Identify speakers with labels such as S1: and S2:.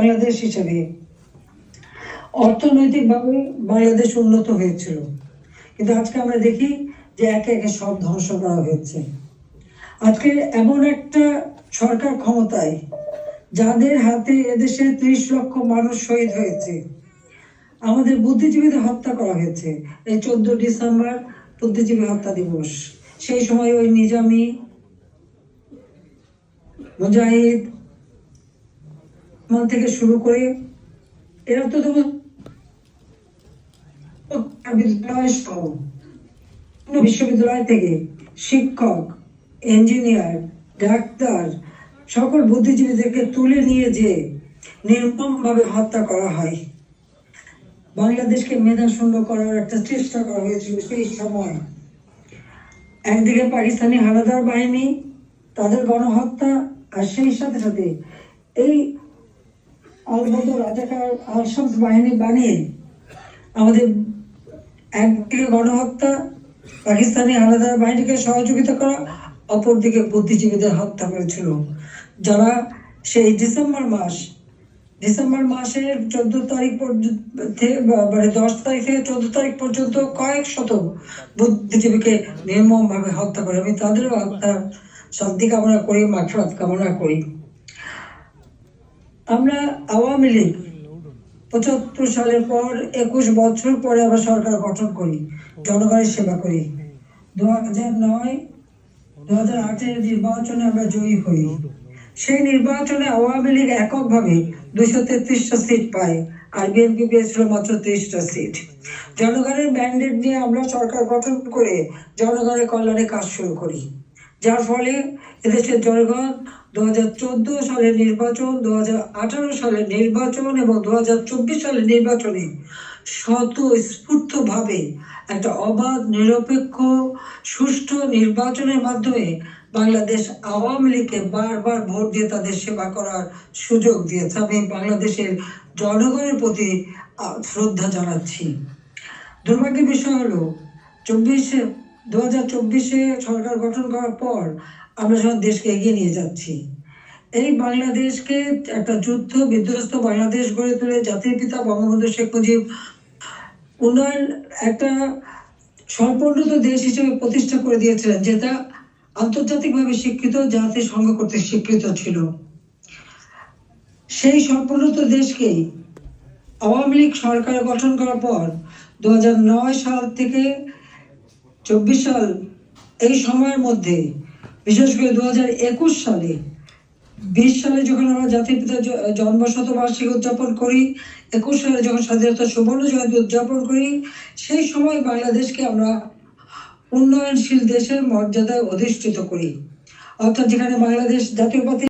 S1: বাংলাদেশ হিসেবে অর্থনৈতিকভাবে বাংলাদেশ উন্নত হয়েছিল, কিন্তু আজকে আমরা দেখি যে একে একে সব ধ্বংস করা হয়েছে। আজকে এমন একটা সরকার ক্ষমতায় যাদের হাতে এদেশে 30 লক্ষ মানুষ শহীদ হয়েছে, আমাদের বুদ্ধিজীবীদের হত্যা করা হয়েছে। এই 14 ডিসেম্বর বুদ্ধিজীবী হত্যা দিবস। সেই সময় ওই নিজামী, মুজাহিদ থেকে শুরু করে এরা তো বিশ্ববিদ্যালয় থেকে শিক্ষক, ইঞ্জিনিয়ার, ডাক্তার সকল বুদ্ধিজীবীদেরকে তুলে নিয়ে যে নির্মমভাবে হত্যা করা হয়। বাংলাদেশকে মেধাশূন্য করার একটা চেষ্টা করা হয়েছিল সেই সময়। একদিকে পাকিস্তানি হানাদার বাহিনী, তাদের গণহত্যা, আর সেই সাথে সাথে এই আলবদর রাজাকার আল-শামস বাহিনী বানিয়ে আমাদের একদিকে গণহত্যা, পাকিস্তানি হানাদার বাহিনীকে সহযোগিতা করা, অপরদিকে বুদ্ধিজীবীদের হত্যা করেছিল, যারা সেই ডিসেম্বর মাসের 14 তারিখ মানে 10 তারিখ থেকে 14 তারিখ পর্যন্ত কয়েক শত বুদ্ধিজীবীকে নির্মম ভাবে হত্যা করে। আমি তাদেরও হত্যা শান্তি কামনা করি, মাগফিরাত কামনা করি। আমরা আওয়ামী লীগ 75 সালের পর 21 বছর পরে আবার সরকার গঠন করি, জনগণের সেবা করি। 2008-এর নির্বাচনে আমরা জয়ী হই। সেই নির্বাচনে আওয়ামী লীগ এককভাবে 233টা সিট পায়, আর বিএনপি পেয়েছিল মাত্র 30টা সিট। জনগণের ম্যান্ডেট নিয়ে আমরা সরকার গঠন করে জনগণের কল্যাণে কাজ শুরু করি, যার ফলে এদেশের জনগণ 2014 সালের নির্বাচন, 2018 সালের নির্বাচন এবং 2024 সালের নির্বাচনে স্বতঃস্ফূর্তভাবে একটা অবাধ, নিরপেক্ষ, সুষ্ঠু নির্বাচনের মাধ্যমে বাংলাদেশ আওয়ামী লীগকে বারবার ভোট দিয়ে তাদের সেবা করার সুযোগ দিয়েছে। আমি বাংলাদেশের জনগণের প্রতি শ্রদ্ধা জানাচ্ছি। দুর্ভাগ্যের বিষয় হলো 2024-এ সরকার গঠন করার পর আমরা যখন দেশকে এগিয়ে নিয়ে যাচ্ছি, এই বাংলাদেশকে একটা যুদ্ধ বিধ্বস্ত বাংলাদেশ গড়ে তুলে জাতির পিতা বঙ্গবন্ধু শেখ মুজিব উন্নয়ন একটা স্বল্পোন্নত দেশ হিসেবে প্রতিষ্ঠা করে দিয়েছিলেন, যেটা আন্তর্জাতিকভাবে স্বীকৃত, জাতিসংঘ কর্তৃক স্বীকৃত ছিল। সেই স্বল্পোন্নত দেশকেই আওয়ামী লীগ সরকার গঠন করার পর 2009 সাল থেকে 24 সাল এই সময়ের মধ্যে, বিশেষ করে 2021 সালে 20 সালে যখন আমরা জাতির পিতার জন্ম শতবার্ষিকী উদযাপন করি, 21 সালে যখন স্বাধীনতা সুবর্ণ জয়ন্তী উদযাপন করি, সেই সময় বাংলাদেশকে আমরা উন্নয়নশীল দেশের মর্যাদায় অধিষ্ঠিত করি। অর্থাৎ যেখানে বাংলাদেশ জাতীয়